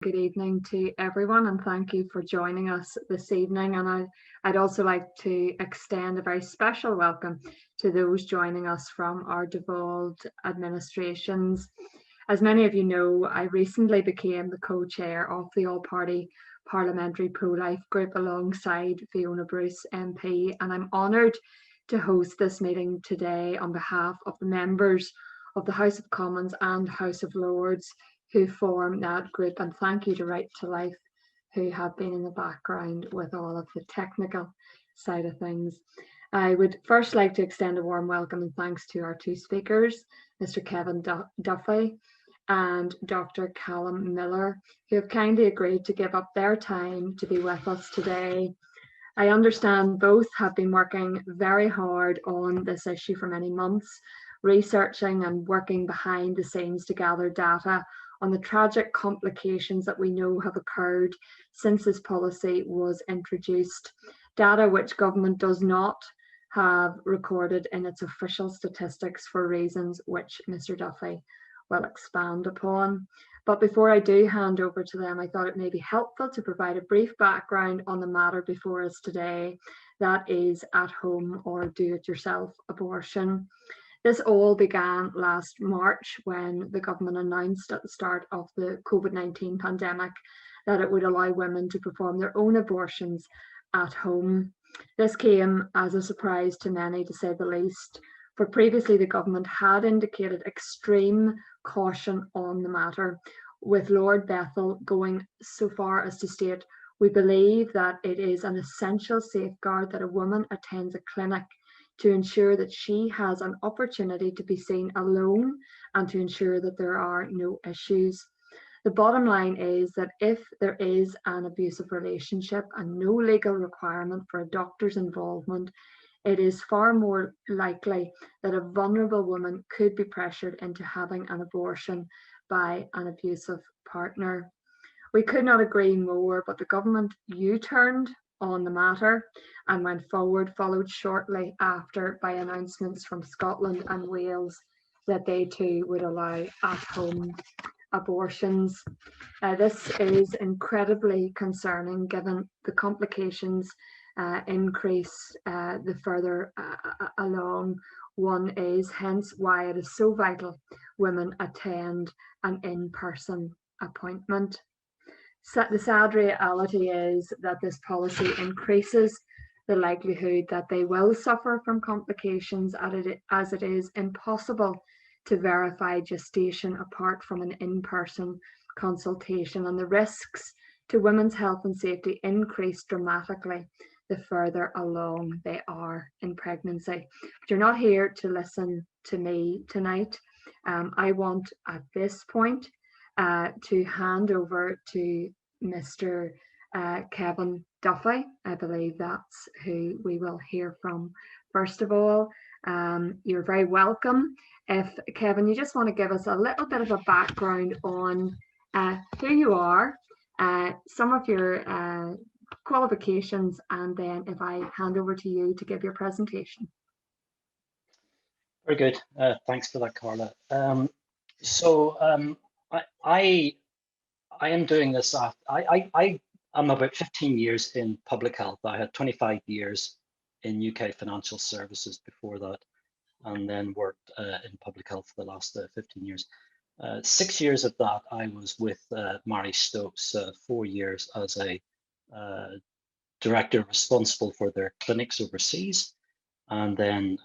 Good evening to everyone, and thank you for joining us this evening. And I'd also like to extend a very special welcome to those joining us from our devolved administrations. As many of you know, I recently became the co-chair of the All-Party Parliamentary Pro-Life Group alongside Fiona Bruce MP, and I'm honoured to host this meeting today on behalf of the members of the House of Commons and House of Lords who form that group, and thank you to Right to Life, who have been in the background with all of the technical side of things. I would first like to extend a warm welcome and thanks to our two speakers, Mr. Kevin Duffy and Dr. Callum Miller, who have kindly agreed to give up their time to be with us today. I understand both have been working very hard on this issue for many months, researching and working behind the scenes to gather data on the tragic complications that we know have occurred since this policy was introduced, data which government does not have recorded in its official statistics for reasons which Mr. Duffy will expand upon. But before I do hand over to them, I thought it may be helpful to provide a brief background on the matter before us today, that is at-home or do-it-yourself abortion. This all began last March when the government announced at the start of the COVID-19 pandemic that it would allow women to perform their own abortions at home. This came as a surprise to many, to say the least, for previously the government had indicated extreme caution on the matter, with Lord Bethell going so far as to state, "We believe that it is an essential safeguard that a woman attends a clinic to ensure that she has an opportunity to be seen alone and to ensure that there are no issues." The bottom line is that if there is an abusive relationship and no legal requirement for a doctor's involvement, it is far more likely that a vulnerable woman could be pressured into having an abortion by an abusive partner. We could not agree more, but the government U-turned on the matter and went forward, followed shortly after by announcements from Scotland and Wales that they too would allow at-home abortions. This is incredibly concerning given the complications increase the further along one is, hence why it is so vital women attend an in-person appointment. The sad reality is that this policy increases the likelihood that they will suffer from complications, as it is impossible to verify gestation apart from an in-person consultation, and the risks to women's health and safety increase dramatically the further along they are in pregnancy. But you're not here to listen to me tonight. I want at this point to hand over to Mr. Kevin Duffy. I believe that's who we will hear from first of all. You're very welcome. If, Kevin, you just want to give us a little bit of a background on who you are, some of your qualifications, and then if I hand over to you to give your presentation. Very good. Thanks for that, Carla. I am doing this. I'm about 15 years in public health. I had 25 years in UK financial services before that, and then worked in public health for the last 15 years. 6 years of that, I was with Mary Stokes, 4 years as a director responsible for their clinics overseas, and then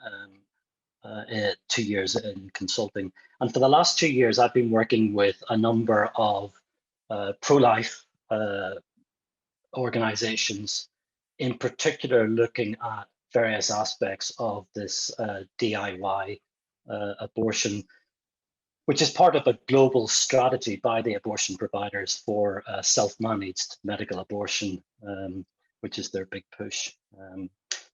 2 years in consulting. And for the last 2 years, I've been working with a number of pro-life organizations, in particular looking at various aspects of this DIY abortion, which is part of a global strategy by the abortion providers for self-managed medical abortion, which is their big push.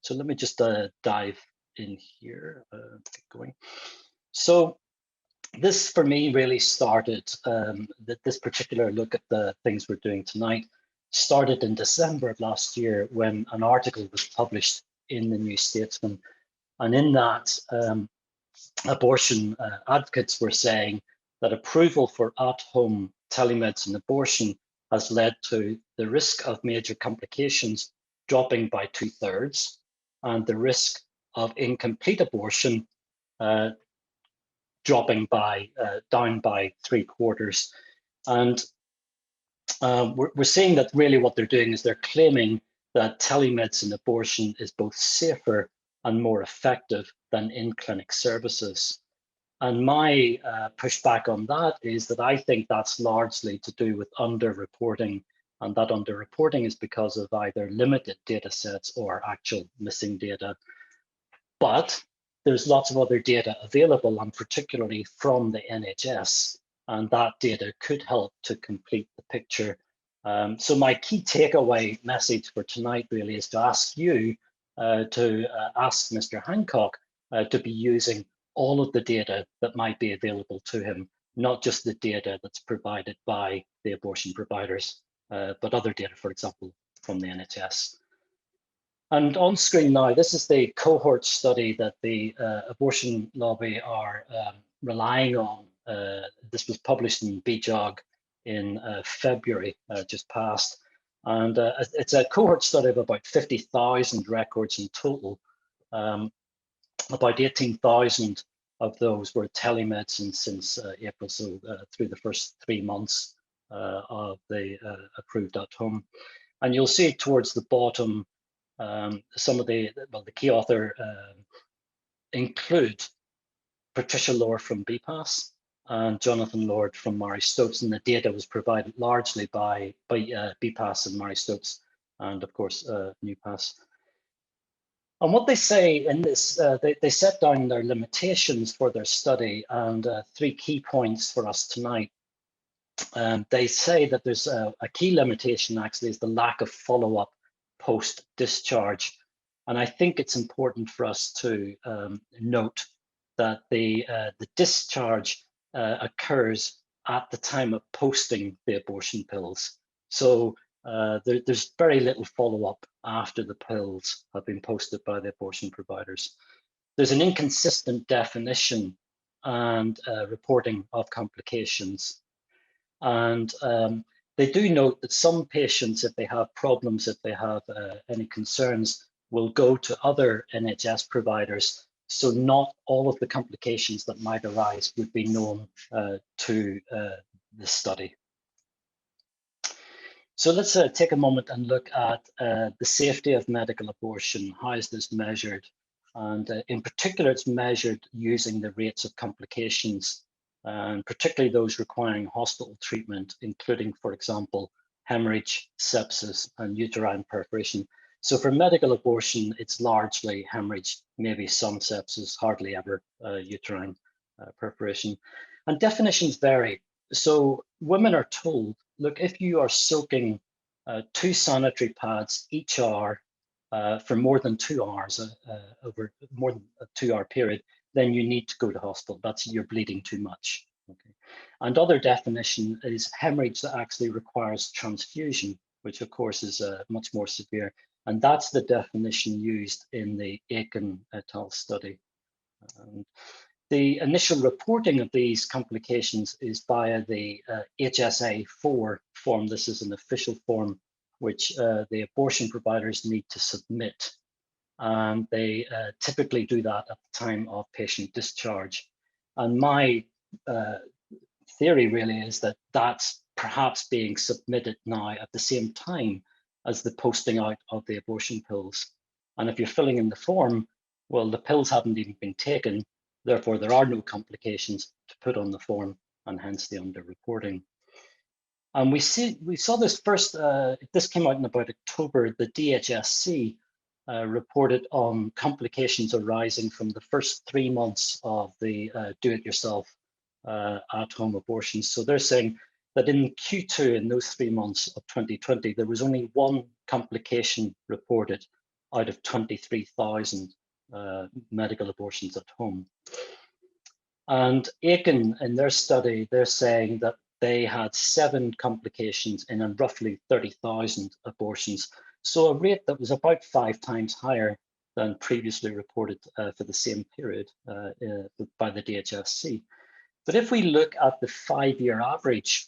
So let me just dive in here, get going. So this for me really started, this particular look at the things we're doing tonight started in December of last year when an article was published in the New Statesman. And in that, abortion advocates were saying that approval for at-home telemedicine abortion has led to the risk of major complications dropping by 2/3 and the risk of incomplete abortion dropping down by 3/4. And we're seeing that really what they're doing is they're claiming that telemedicine abortion is both safer and more effective than in-clinic services. And my pushback on that is that I think that's largely to do with underreporting, and that underreporting is because of either limited data sets or actual missing data. But there's lots of other data available, and particularly from the NHS, and that data could help to complete the picture. So my key takeaway message for tonight really is to ask you to ask Mr. Hancock to be using all of the data that might be available to him, not just the data that's provided by the abortion providers, but other data, for example, from the NHS. And on screen now, this is the cohort study that the abortion lobby are relying on. This was published in BJOG in February, just past. And it's a cohort study of about 50,000 records in total. About 18,000 of those were telemedicine since April, so through the first 3 months of the approved at home. And you'll see towards the bottom, some of the key author include Patricia Lohr from BPAS and Jonathan Lord from Mary Stopes, and the data was provided largely by BPAS and Mary Stopes, and of course NewPass. And what they say in this, they set down their limitations for their study, and 3 key points for us tonight. They say that there's a key limitation actually is the lack of follow-up post-discharge. And I think it's important for us to note that the discharge occurs at the time of posting the abortion pills. So there's very little follow-up after the pills have been posted by the abortion providers. There's an inconsistent definition and reporting of complications. And they do note that some patients, if they have problems, if they have any concerns, will go to other NHS providers. So not all of the complications that might arise would be known to the study. So let's take a moment and look at the safety of medical abortion. How is this measured? And in particular, it's measured using the rates of complications, and particularly those requiring hospital treatment, including, for example, hemorrhage, sepsis, and uterine perforation. So for medical abortion, it's largely hemorrhage, maybe some sepsis, hardly ever uterine perforation. And definitions vary. So women are told, look, if you are soaking 2 sanitary pads each hour for more than 2 hours, over more than a 2-hour period, then you need to go to hospital. That's you're bleeding too much. Okay. And other definition is hemorrhage that actually requires transfusion, which of course is much more severe. And that's the definition used in the Aiken et al. Study. The initial reporting of these complications is via the HSA-4 form. This is an official form which the abortion providers need to submit. And they typically do that at the time of patient discharge. And my theory really is that that's perhaps being submitted now at the same time as the posting out of the abortion pills. And if you're filling in the form, well, the pills haven't even been taken, therefore there are no complications to put on the form, and hence the underreporting. And we saw this first, this came out in about October. The DHSC reported on complications arising from the first 3 months of the do-it-yourself at-home abortions. So they're saying that in Q2, in those 3 months of 2020, there was only 1 complication reported out of 23,000 medical abortions at home. And Aiken, in their study, they're saying that they had 7 complications in roughly 30,000 abortions. So a rate that was about 5 times higher than previously reported for the same period by the DHSC. But if we look at the 5-year average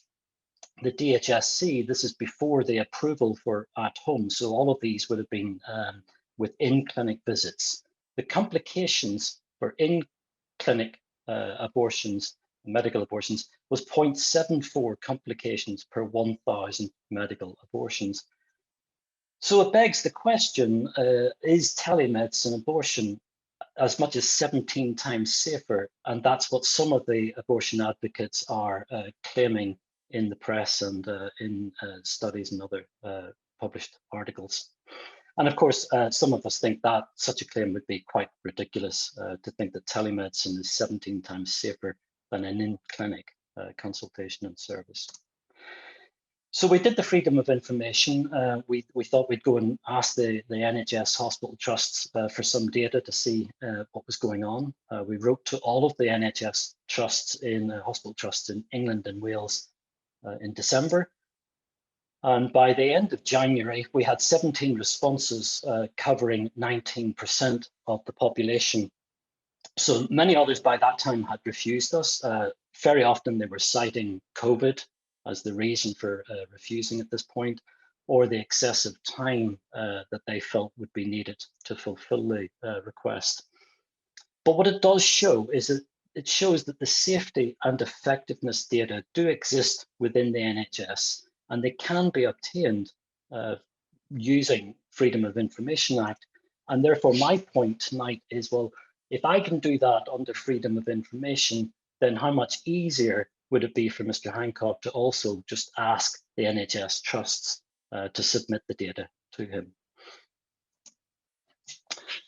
the DHSC, this is before the approval for at home. So all of these would have been with in-clinic visits. The complications for in-clinic abortions, medical abortions, was 0.74 complications per 1,000 medical abortions. So it begs the question, is telemedicine abortion as much as 17 times safer? And that's what some of the abortion advocates are claiming in the press and in studies and other published articles. And of course, some of us think that such a claim would be quite ridiculous, to think that telemedicine is 17 times safer than an in-clinic consultation and service. So we did the freedom of information. We thought we'd go and ask the NHS hospital trusts for some data to see what was going on. We wrote to all of the NHS trusts in hospital trusts in England and Wales in December. And by the end of January, we had 17 responses covering 19% of the population. So many others by that time had refused us. Very often they were citing COVID as the reason for refusing at this point, or the excessive time that they felt would be needed to fulfill the request. But what it does show is that it shows that the safety and effectiveness data do exist within the NHS, and they can be obtained using Freedom of Information Act. And therefore, my point tonight is, well, if I can do that under Freedom of Information, then how much easier would it be for Mr. Hancock to also just ask the NHS trusts to submit the data to him?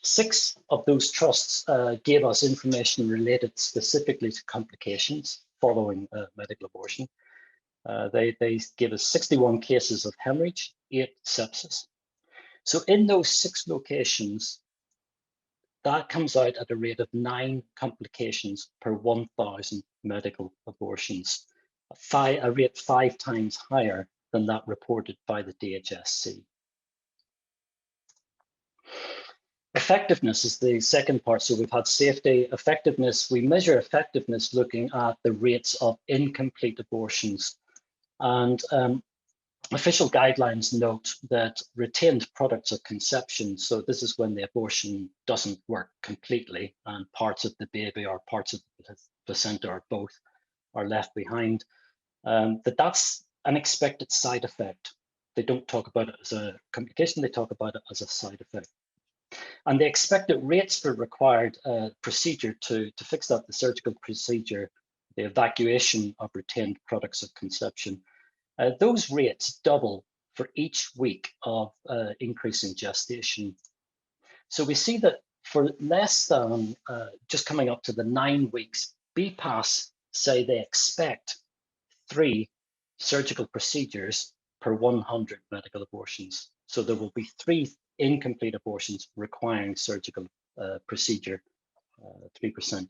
6 of those trusts gave us information related specifically to complications following medical abortion. They gave us 61 cases of hemorrhage, 8 sepsis. So in those 6 locations, that comes out at a rate of 9 complications per 1,000 medical abortions, a rate 5 times higher than that reported by the DHSC. Effectiveness is the second part. So we've had safety, effectiveness. We measure effectiveness looking at the rates of incomplete abortions. And official guidelines note that retained products of conception, so this is when the abortion doesn't work completely and parts of the baby or parts of the placenta or both are left behind, that's an expected side effect. They don't talk about it as a complication, they talk about it as a side effect. And the expected rates for required procedure to fix that, the surgical procedure, the evacuation of retained products of conception, those rates double for each week of increasing gestation. So we see that for less than just coming up to the 9 weeks, BPAS say they expect 3 surgical procedures per 100 medical abortions. So there will be 3 incomplete abortions requiring surgical procedure, 3%.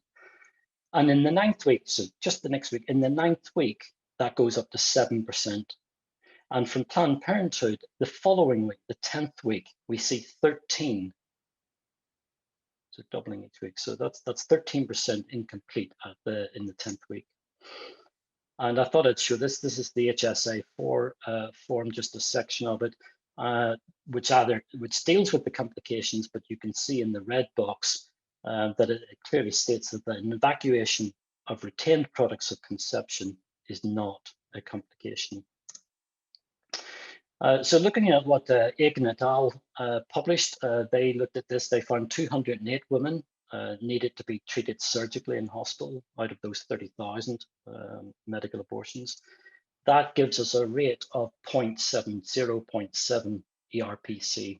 And in the 9th week, so just the next week, in the 9th week, that goes up to 7%. And from Planned Parenthood, the following week, the 10th week, we see 13. So doubling each week. So that's 13% incomplete in the 10th week. And I thought I'd show this. This is the HSA form, just a section of it, which deals with the complications, but you can see in the red box that it clearly states that an evacuation of retained products of conception is not a complication. So looking at what Aiken et al. Published, they looked at this. They found 208 women needed to be treated surgically in hospital out of those 30,000 medical abortions. That gives us a rate of 0.7 ERPC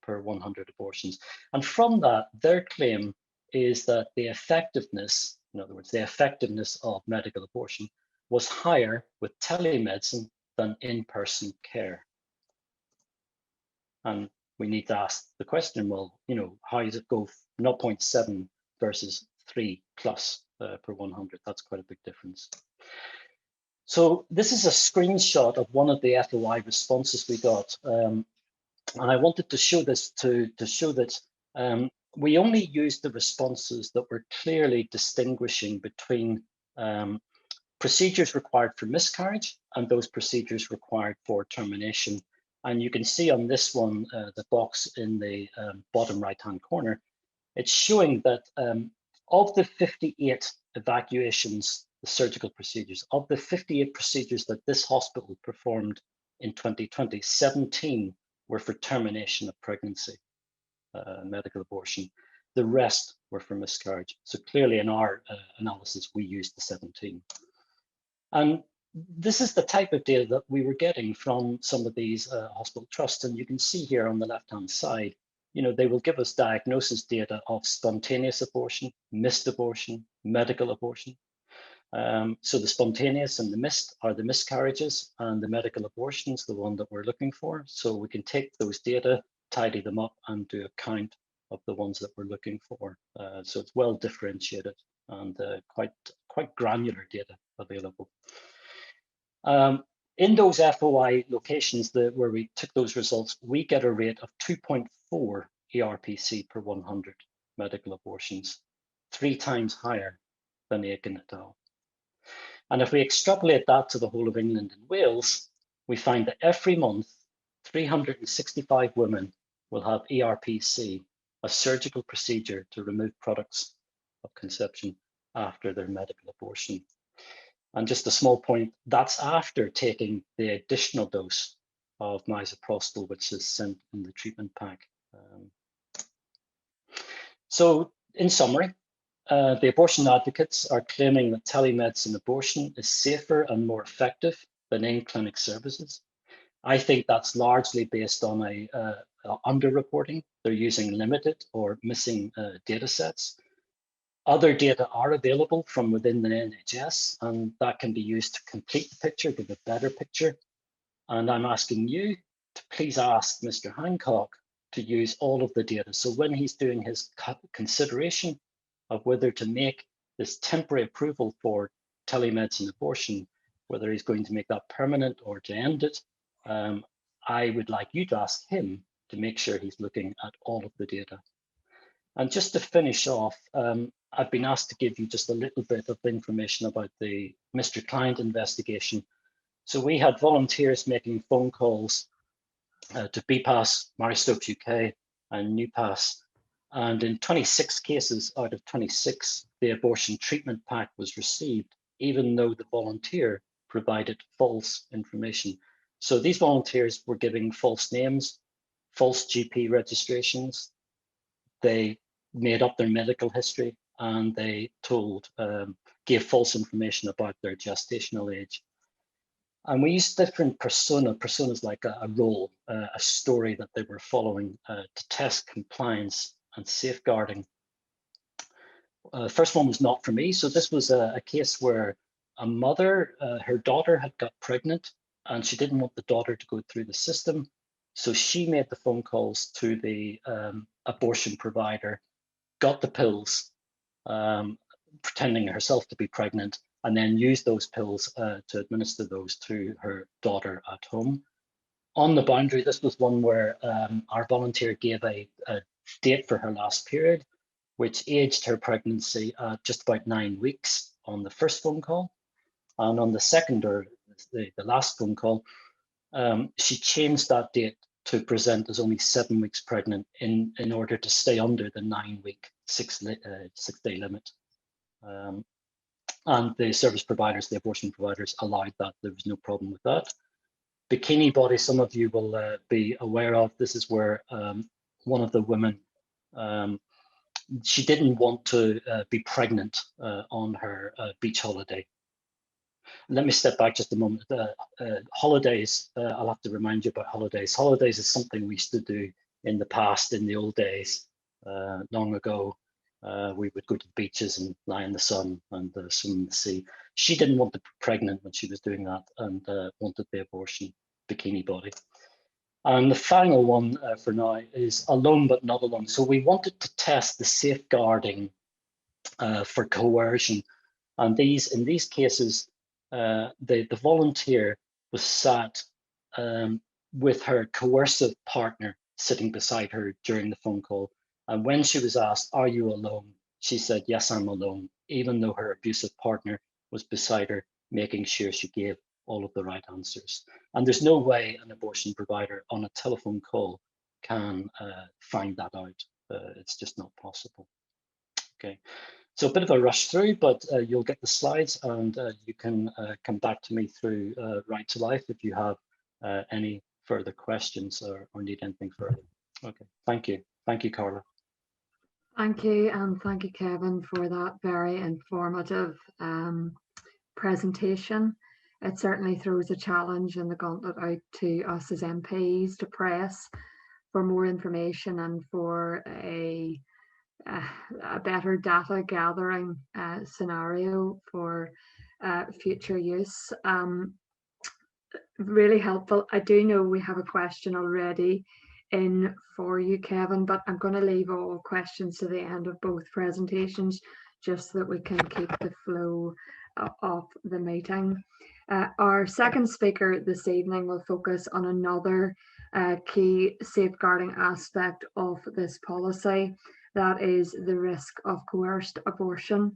per 100 abortions. And from that, their claim is that the effectiveness, in other words, the effectiveness of medical abortion was higher with telemedicine than in-person care. And we need to ask the question, well, how does it go 0.7 versus 3 plus per 100? That's quite a big difference. So this is a screenshot of one of the FOI responses we got. And I wanted to show this to show that we only used the responses that were clearly distinguishing between procedures required for miscarriage and those procedures required for termination. And you can see on this one, the box in the bottom right-hand corner, it's showing that of the 58 evacuations, the surgical procedures, of the 58 procedures that this hospital performed in 2020, 17 were for termination of pregnancy, medical abortion. The rest were for miscarriage. So clearly in our analysis, we used the 17. And this is the type of data that we were getting from some of these hospital trusts. And you can see here on the left-hand side, they will give us diagnosis data of spontaneous abortion, missed abortion, medical abortion. So the spontaneous and the missed are the miscarriages, and the medical abortion is the one that we're looking for. So we can take those data, tidy them up, and do a count of the ones that we're looking for. So it's well differentiated and quite granular data available. In those FOI locations where we took those results, we get a rate of 2.4 ERPC per 100 medical abortions, 3 times higher than Aiken et al. And if we extrapolate that to the whole of England and Wales, we find that every month, 365 women will have ERPC, a surgical procedure to remove products of conception after their medical abortion. And just a small point, that's after taking the additional dose of misoprostol, which is sent in the treatment pack. So in summary, the abortion advocates are claiming that telemedicine abortion is safer and more effective than in-clinic services. I think that's largely based on a underreporting. They're using limited or missing data sets. Other data are available from within the NHS, and that can be used to complete the picture, give a better picture. And I'm asking you to please ask Mr. Hancock to use all of the data. So when he's doing his consideration of whether to make this temporary approval for telemedicine abortion, whether he's going to make that permanent or to end it, I would like you to ask him to make sure he's looking at all of the data. And just to finish off, I've been asked to give you just a little bit of information about the Mr. Client investigation. So we had volunteers making phone calls to BPAS, Marie Stopes UK, and NewPass. And in 26 cases out of 26, the abortion treatment pack was received, even though the volunteer provided false information. So these volunteers were giving false names, false GP registrations. They made up their medical history, and they gave false information about their gestational age. And we used different personas like a role, a story that they were following to test compliance and safeguarding. The first one was not for me. So this was a case where a mother, her daughter had got pregnant, and she didn't want the daughter to go through the system. So she made the phone calls to the abortion provider, got the pills, pretending herself to be pregnant, and then used those pills to administer those to her daughter at home. On the boundary, this was one where our volunteer gave a date for her last period, which aged her pregnancy at just about 9 weeks on the first phone call. And on the second, or the last phone call, she changed that date to present as only 7 weeks pregnant in order to stay under the 9-week, 6-day limit. And the service providers, the abortion providers, allowed that. There was no problem with that. Bikini body, some of you will be aware of. This is where one of the women, she didn't want to be pregnant on her beach holiday. Let me step back just a moment. Holidays, I'll have to remind you about holidays. Holidays is something we used to do in the past, in the old days, long ago. We would go to the beaches and lie in the sun and swim in the sea. She didn't want to be pregnant when she was doing that, and wanted the abortion, bikini body. And the final one for now is alone but not alone. So we wanted to test the safeguarding for coercion. And in these cases, the volunteer was sat with her coercive partner sitting beside her during the phone call. And when she was asked, "Are you alone?" she said, "Yes, I'm alone," even though her abusive partner was beside her, making sure she gave all of the right answers. And there's no way an abortion provider on a telephone call can find that out. It's just not possible. Okay, so a bit of a rush through, but you'll get the slides, and you can come back to me through Right to Life if you have any further questions or need anything further. Okay, thank you. Thank you, Carla. Thank you, and thank you, Kevin, for that very informative presentation. It certainly throws a challenge and the gauntlet out to us as MPs to press for more information and for a better data gathering scenario for future use. Really helpful. I do know we have a question already in for you, Kevin, but I'm going to leave all questions to the end of both presentations just so that we can keep the flow of the meeting. Our second speaker this evening will focus on another key safeguarding aspect of this policy, that is the risk of coerced abortion.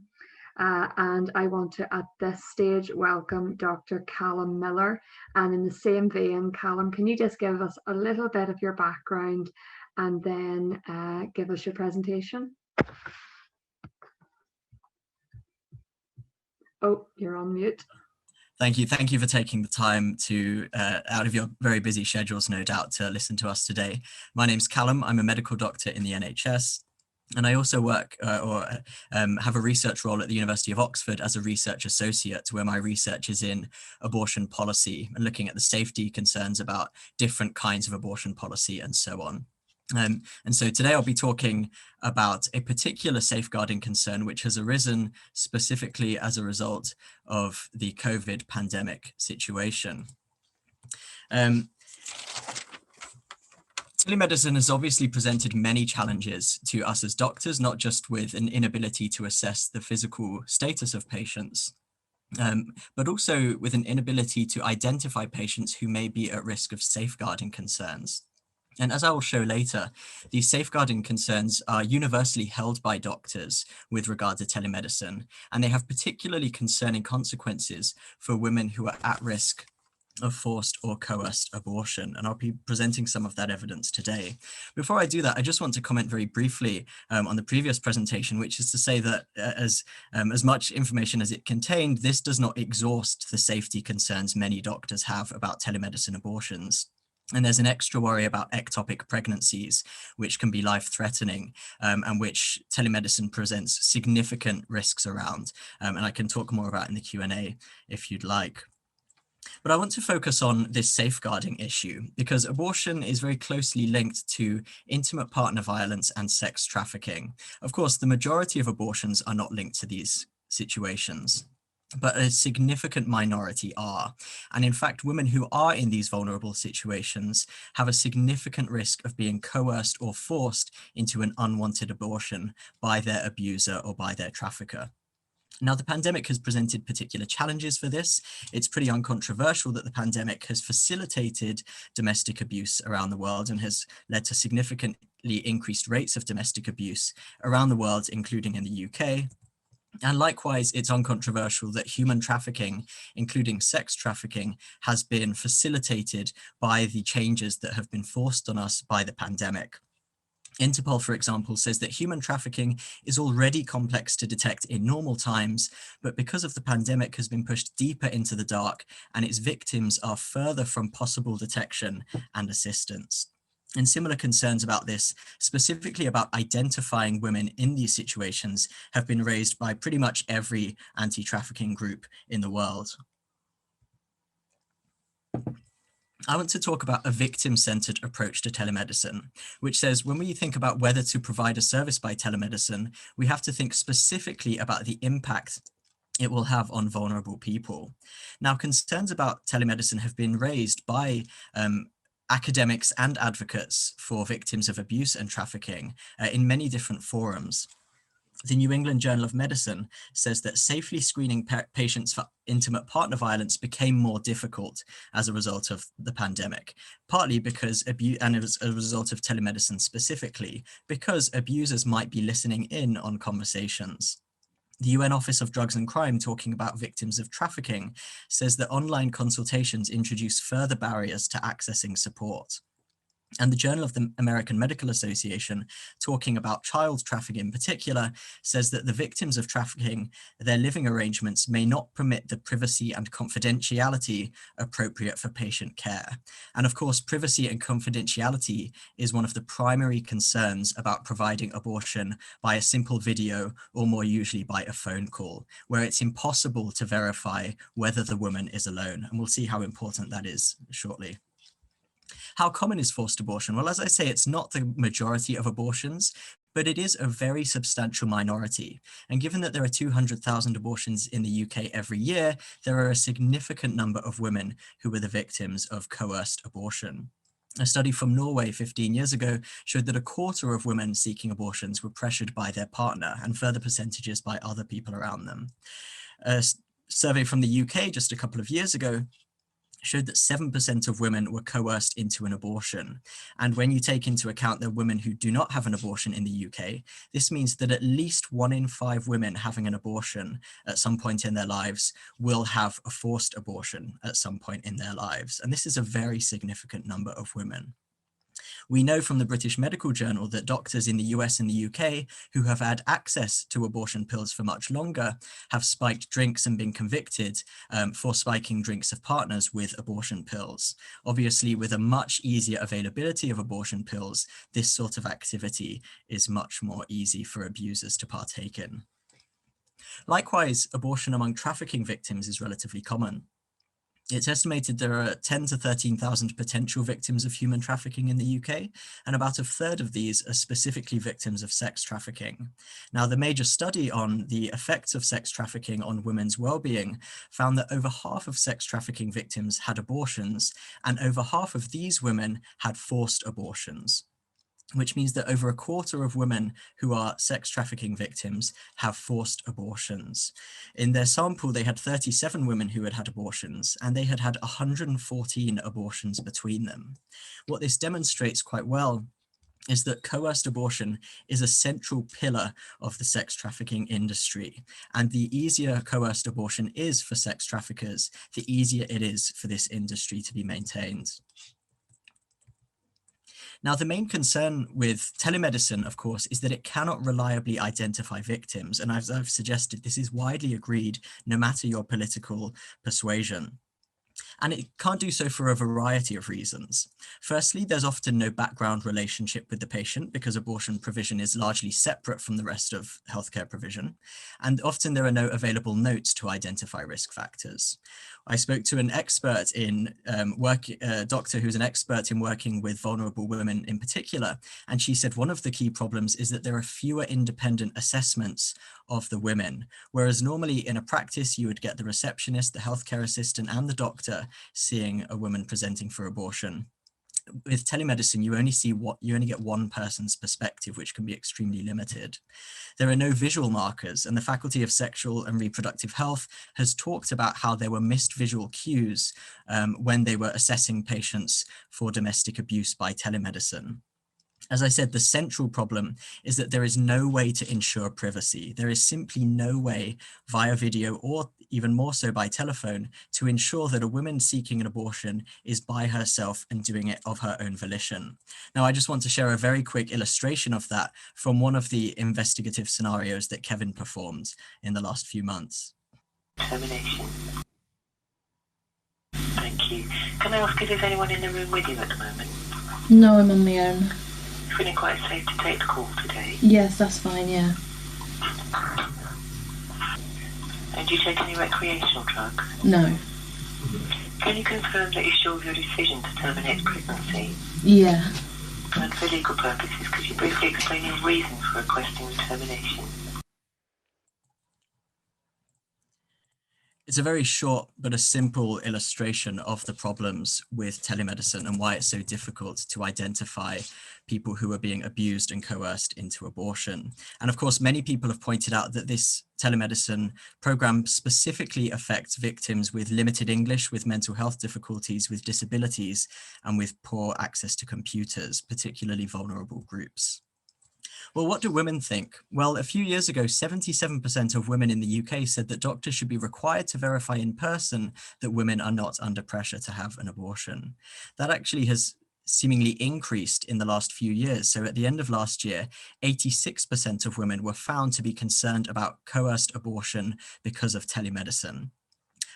And I want to, at this stage, welcome Dr. Callum Miller. And in the same vein, Callum, can you just give us a little bit of your background and then give us your presentation? Oh, you're on mute. Thank you. Thank you for taking the time to, out of your very busy schedules, no doubt, to listen to us today. My name's Callum. I'm a medical doctor in the NHS. And I also work have a research role at the University of Oxford as a research associate, where my research is in abortion policy and looking at the safety concerns about different kinds of abortion policy and so on. And so today I'll be talking about a particular safeguarding concern which has arisen specifically as a result of the COVID pandemic situation. Telemedicine has obviously presented many challenges to us as doctors, not just with an inability to assess the physical status of patients, but also with an inability to identify patients who may be at risk of safeguarding concerns. And as I will show later, these safeguarding concerns are universally held by doctors with regard to telemedicine, and they have particularly concerning consequences for women who are at risk of forced or coerced abortion. And I'll be presenting some of that evidence today. Before I do that, I just want to comment very briefly on the previous presentation, which is to say that as much information as it contained, this does not exhaust the safety concerns many doctors have about telemedicine abortions. And there's an extra worry about ectopic pregnancies, which can be life-threatening and which telemedicine presents significant risks around. And I can talk more about in the Q&A if you'd like. But I want to focus on this safeguarding issue because abortion is very closely linked to intimate partner violence and sex trafficking. Of course, the majority of abortions are not linked to these situations, but a significant minority are. And in fact, women who are in these vulnerable situations have a significant risk of being coerced or forced into an unwanted abortion by their abuser or by their trafficker. Now, the pandemic has presented particular challenges for this. It's pretty uncontroversial that the pandemic has facilitated domestic abuse around the world and has led to significantly increased rates of domestic abuse around the world, including in the UK. And likewise, it's uncontroversial that human trafficking, including sex trafficking, has been facilitated by the changes that have been forced on us by the pandemic. Interpol, for example, says that human trafficking is already complex to detect in normal times, but because of the pandemic has been pushed deeper into the dark and its victims are further from possible detection and assistance. And similar concerns about this, specifically about identifying women in these situations, have been raised by pretty much every anti-trafficking group in the world. I want to talk about a victim-centered approach to telemedicine, which says when we think about whether to provide a service by telemedicine, we have to think specifically about the impact it will have on vulnerable people. Now, concerns about telemedicine have been raised by academics and advocates for victims of abuse and trafficking in many different forums. The New England Journal of Medicine says that safely screening patients for intimate partner violence became more difficult as a result of the pandemic, partly because and as a result of telemedicine specifically, because abusers might be listening in on conversations. The UN Office of Drugs and Crime, talking about victims of trafficking, says that online consultations introduce further barriers to accessing support. And the Journal of the American Medical Association, talking about child trafficking in particular, says that the victims of trafficking, their living arrangements may not permit the privacy and confidentiality appropriate for patient care. And of course, privacy and confidentiality is one of the primary concerns about providing abortion by a simple video, or more usually by a phone call, where it's impossible to verify whether the woman is alone. And we'll see how important that is shortly. How common is forced abortion? Well, as I say, it's not the majority of abortions, but it is a very substantial minority. And given that there are 200,000 abortions in the UK every year, there are a significant number of women who were the victims of coerced abortion. A study from Norway 15 years ago showed that a quarter of women seeking abortions were pressured by their partner, and further percentages by other people around them. A survey from the UK just a couple of years ago showed that 7% of women were coerced into an abortion. And when you take into account the women who do not have an abortion in the UK, this means that at least 1 in 5 women having an abortion at some point in their lives will have a forced abortion at some point in their lives. And this is a very significant number of women. We know from the British Medical Journal that doctors in the US and the UK who have had access to abortion pills for much longer have spiked drinks and been convicted for spiking drinks of partners with abortion pills. Obviously, with a much easier availability of abortion pills, this sort of activity is much more easy for abusers to partake in. Likewise, abortion among trafficking victims is relatively common. It's estimated there are 10 to 13,000 potential victims of human trafficking in the UK, and about a third of these are specifically victims of sex trafficking. Now, the major study on the effects of sex trafficking on women's well-being found that over half of sex trafficking victims had abortions, and over half of these women had forced abortions, which means that over a quarter of women who are sex trafficking victims have forced abortions. In their sample, they had 37 women who had had abortions, and they had had 114 abortions between them. What this demonstrates quite well is that coerced abortion is a central pillar of the sex trafficking industry. And the easier coerced abortion is for sex traffickers, the easier it is for this industry to be maintained. Now, the main concern with telemedicine, of course, is that it cannot reliably identify victims. And as I've suggested, this is widely agreed, no matter your political persuasion. And it can't do so for a variety of reasons. Firstly, there's often no background relationship with the patient because abortion provision is largely separate from the rest of healthcare provision. And often there are no available notes to identify risk factors. I spoke to an expert in doctor who's an expert in working with vulnerable women in particular. And she said one of the key problems is that there are fewer independent assessments of the women, whereas normally in a practice, you would get the receptionist, the healthcare assistant, and the doctor seeing a woman presenting for abortion. With telemedicine, you only get one person's perspective, which can be extremely limited. There are no visual markers, and the Faculty of Sexual and Reproductive Health has talked about how there were missed visual cues when they were assessing patients for domestic abuse by telemedicine. As I said, the central problem is that there is no way to ensure privacy. There is simply no way via video, or even more so by telephone, to ensure that a woman seeking an abortion is by herself and doing it of her own volition. Now, I just want to share a very quick illustration of that from one of the investigative scenarios that Kevin performed in the last few months. Termination. Thank you. Can I ask if there's anyone in the room with you at the moment? No, I'm on my own. Feeling quite safe to take the call today? Yes, that's fine, yeah. And do you take any recreational drugs? No. Can you confirm that you're sure of your decision to terminate pregnancy? Yeah. And for legal purposes, could you briefly explain your reasons for requesting the termination? It's a very short but a simple illustration of the problems with telemedicine and why it's so difficult to identify people who are being abused and coerced into abortion. And of course, many people have pointed out that this telemedicine program specifically affects victims with limited English, with mental health difficulties, with disabilities, and with poor access to computers, particularly vulnerable groups. Well, what do women think? Well, a few years ago, 77% of women in the UK said that doctors should be required to verify in person that women are not under pressure to have an abortion. That actually has seemingly increased in the last few years. So at the end of last year, 86% of women were found to be concerned about coerced abortion because of telemedicine.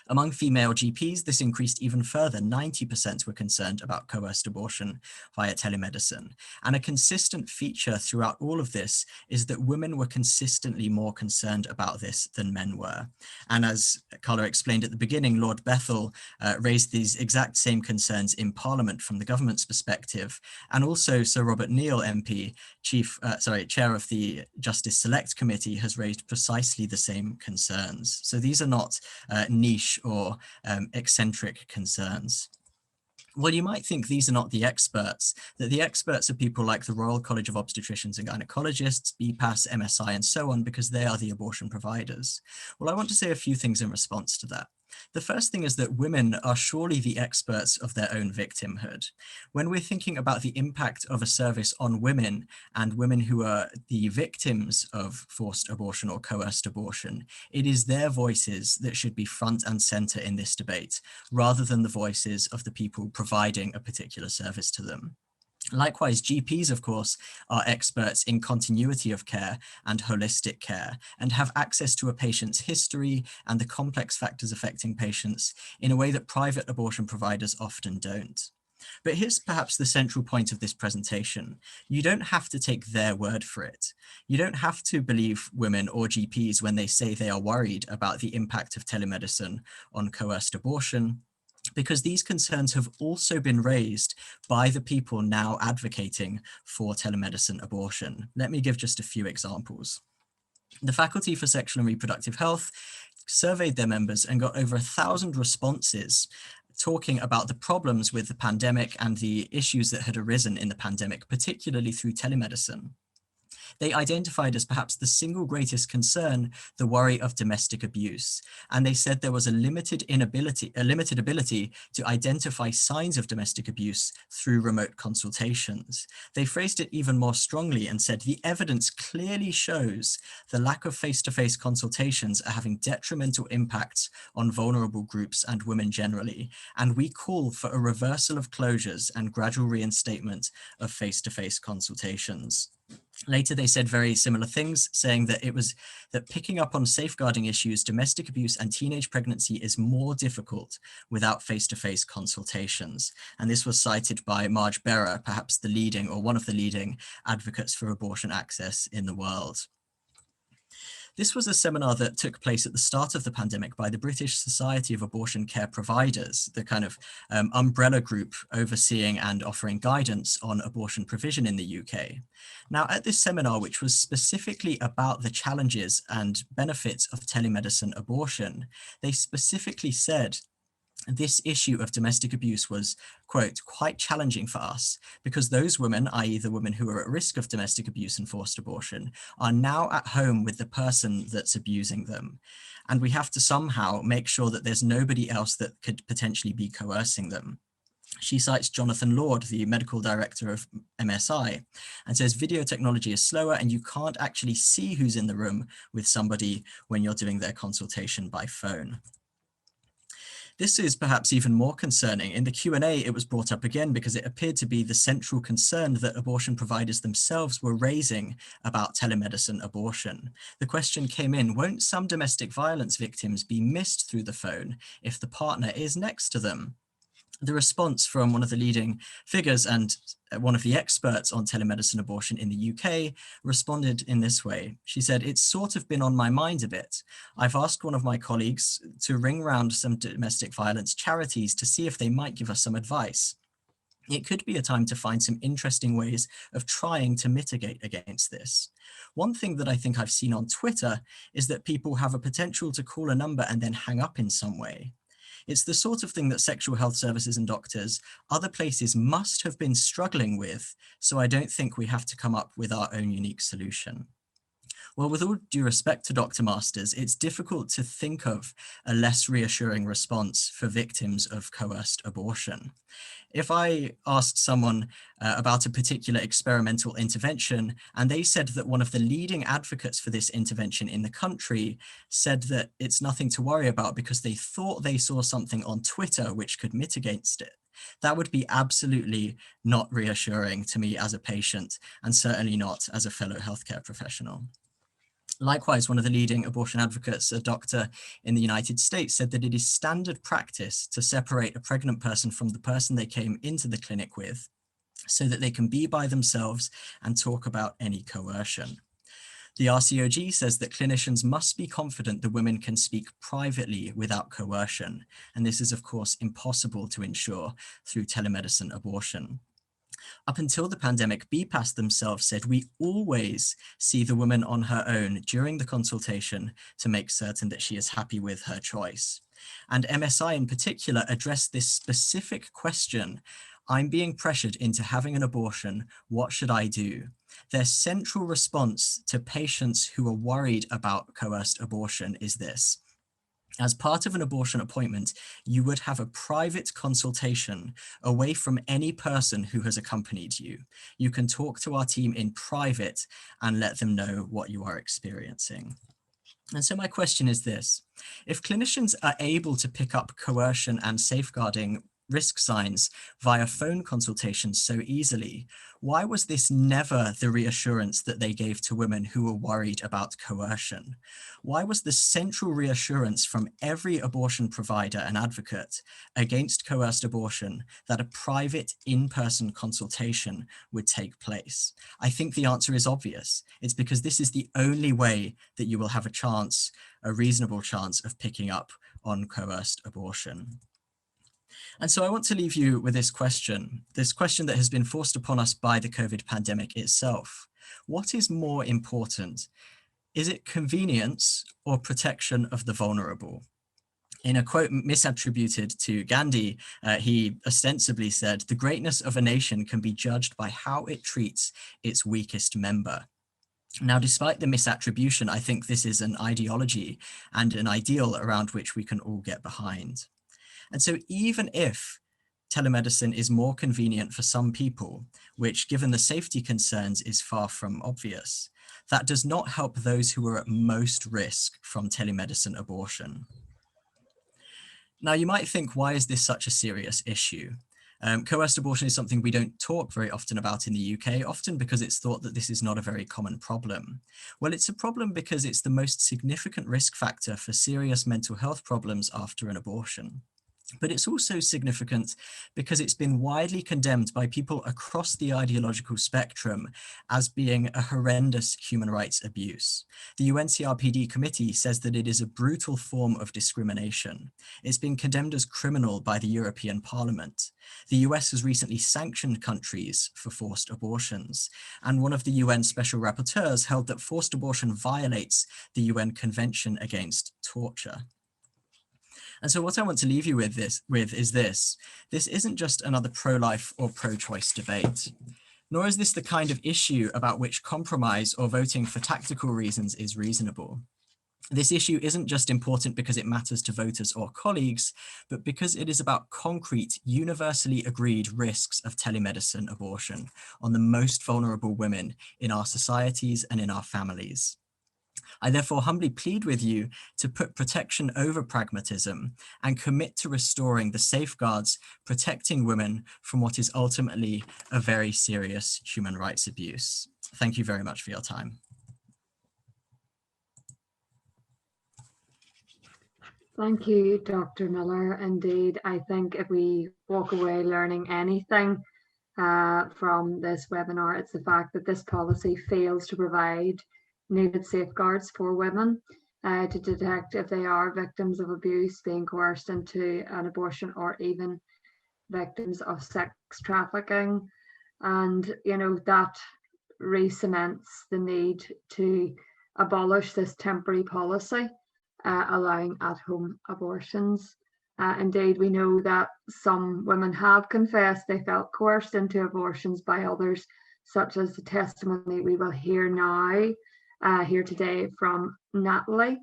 Among female GPs, this increased even further. 90% were concerned about coerced abortion via telemedicine. And a consistent feature throughout all of this is that women were consistently more concerned about this than men were. And as Carla explained at the beginning, Lord Bethell raised these exact same concerns in Parliament from the government's perspective. And also Sir Robert Neal MP, chair of the Justice Select Committee, has raised precisely the same concerns. So these are not niche or eccentric concerns. Well, you might think these are not the experts, that the experts are people like the Royal College of Obstetricians and Gynecologists, BPAS, MSI, and so on, because they are the abortion providers. Well, I want to say a few things in response to that. The first thing is that women are surely the experts of their own victimhood. When we're thinking about the impact of a service on women and women who are the victims of forced abortion or coerced abortion, it is their voices that should be front and center in this debate, rather than the voices of the people providing a particular service to them. Likewise, GPs, of course, are experts in continuity of care and holistic care and have access to a patient's history and the complex factors affecting patients in a way that private abortion providers often don't. But here's perhaps the central point of this presentation. You don't have to take their word for it. You don't have to believe women or GPs when they say they are worried about the impact of telemedicine on coerced abortion, because these concerns have also been raised by the people now advocating for telemedicine abortion. Let me give just a few examples. The Faculty for Sexual and Reproductive Health surveyed their members and got over 1,000 responses talking about the problems with the pandemic and the issues that had arisen in the pandemic, particularly through telemedicine. They identified as perhaps the single greatest concern the worry of domestic abuse. And they said there was a limited ability to identify signs of domestic abuse through remote consultations. They phrased it even more strongly and said the evidence clearly shows the lack of face-to-face consultations are having detrimental impacts on vulnerable groups and women generally. And we call for a reversal of closures and gradual reinstatement of face-to-face consultations. Later, they said very similar things, saying that it was that picking up on safeguarding issues, domestic abuse and teenage pregnancy is more difficult without face-to-face consultations. And this was cited by Marge Berra, perhaps the leading or one of the leading advocates for abortion access in the world. This was a seminar that took place at the start of the pandemic by the British Society of Abortion Care Providers, the kind of umbrella group overseeing and offering guidance on abortion provision in the UK. Now, at this seminar, which was specifically about the challenges and benefits of telemedicine abortion, they specifically said this issue of domestic abuse was, quote, quite challenging for us because those women, i.e. the women who are at risk of domestic abuse and forced abortion, are now at home with the person that's abusing them. And we have to somehow make sure that there's nobody else that could potentially be coercing them. She cites Jonathan Lord, the medical director of MSI, and says video technology is slower and you can't actually see who's in the room with somebody when you're doing their consultation by phone. This is perhaps even more concerning. In the Q&A, it was brought up again because it appeared to be the central concern that abortion providers themselves were raising about telemedicine abortion. The question came in, won't some domestic violence victims be missed through the phone if the partner is next to them? The response from one of the leading figures and one of the experts on telemedicine abortion in the UK responded in this way. She said, it's sort of been on my mind a bit. I've asked one of my colleagues to ring round some domestic violence charities to see if they might give us some advice. It could be a time to find some interesting ways of trying to mitigate against this. One thing that I think I've seen on Twitter is that people have a potential to call a number and then hang up in some way. It's the sort of thing that sexual health services and doctors, other places must have been struggling with, so I don't think we have to come up with our own unique solution. Well, with all due respect to Dr. Masters, it's difficult to think of a less reassuring response for victims of coerced abortion. If I asked someone about a particular experimental intervention, and they said that one of the leading advocates for this intervention in the country said that it's nothing to worry about because they thought they saw something on Twitter which could mitigate it, that would be absolutely not reassuring to me as a patient, and certainly not as a fellow healthcare professional. Likewise, one of the leading abortion advocates, a doctor in the United States, said that it is standard practice to separate a pregnant person from the person they came into the clinic with so that they can be by themselves and talk about any coercion. The RCOG says that clinicians must be confident the women can speak privately without coercion, and this is of course impossible to ensure through telemedicine abortion. Up until the pandemic, BPAS themselves said we always see the woman on her own during the consultation to make certain that she is happy with her choice. And MSI in particular addressed this specific question: I'm being pressured into having an abortion, what should I do? Their central response to patients who are worried about coerced abortion is this: as part of an abortion appointment, you would have a private consultation away from any person who has accompanied you. You can talk to our team in private and let them know what you are experiencing. And so my question is this: if clinicians are able to pick up coercion and safeguarding risk signs via phone consultations so easily, why was this never the reassurance that they gave to women who were worried about coercion? Why was the central reassurance from every abortion provider and advocate against coerced abortion that a private in-person consultation would take place? I think the answer is obvious. It's because this is the only way that you will have a chance, a reasonable chance, of picking up on coerced abortion. And so I want to leave you with this question that has been forced upon us by the COVID pandemic itself. What is more important? Is it convenience or protection of the vulnerable? In a quote misattributed to Gandhi, he ostensibly said, "The greatness of a nation can be judged by how it treats its weakest member." Now, despite the misattribution, I think this is an ideology and an ideal around which we can all get behind. And so even if telemedicine is more convenient for some people, which given the safety concerns is far from obvious, that does not help those who are at most risk from telemedicine abortion. Now, you might think, why is this such a serious issue? Coerced abortion is something we don't talk very often about in the UK, often because it's thought that this is not a very common problem. Well, it's a problem because it's the most significant risk factor for serious mental health problems after an abortion. But it's also significant because it's been widely condemned by people across the ideological spectrum as being a horrendous human rights abuse. The UNCRPD committee says that it is a brutal form of discrimination. It's been condemned as criminal by the European Parliament. The US has recently sanctioned countries for forced abortions, and one of the UN special rapporteurs held that forced abortion violates the UN Convention Against Torture. And so what I want to leave you with is this. This isn't just another pro-life or pro-choice debate, nor is this the kind of issue about which compromise or voting for tactical reasons is reasonable. This issue isn't just important because it matters to voters or colleagues, but because it is about concrete, universally agreed risks of telemedicine abortion on the most vulnerable women in our societies and in our families. I therefore humbly plead with you to put protection over pragmatism and commit to restoring the safeguards protecting women from what is ultimately a very serious human rights abuse. Thank you very much for your time. Thank you, Dr. Miller. Indeed, I think if we walk away learning anything from this webinar, it's the fact that this policy fails to provide needed safeguards for women to detect if they are victims of abuse, being coerced into an abortion, or even victims of sex trafficking. And, you know, that re-cements the need to abolish this temporary policy allowing at-home abortions. Indeed, we know that some women have confessed they felt coerced into abortions by others, such as the testimony we will hear now here today from Natalie.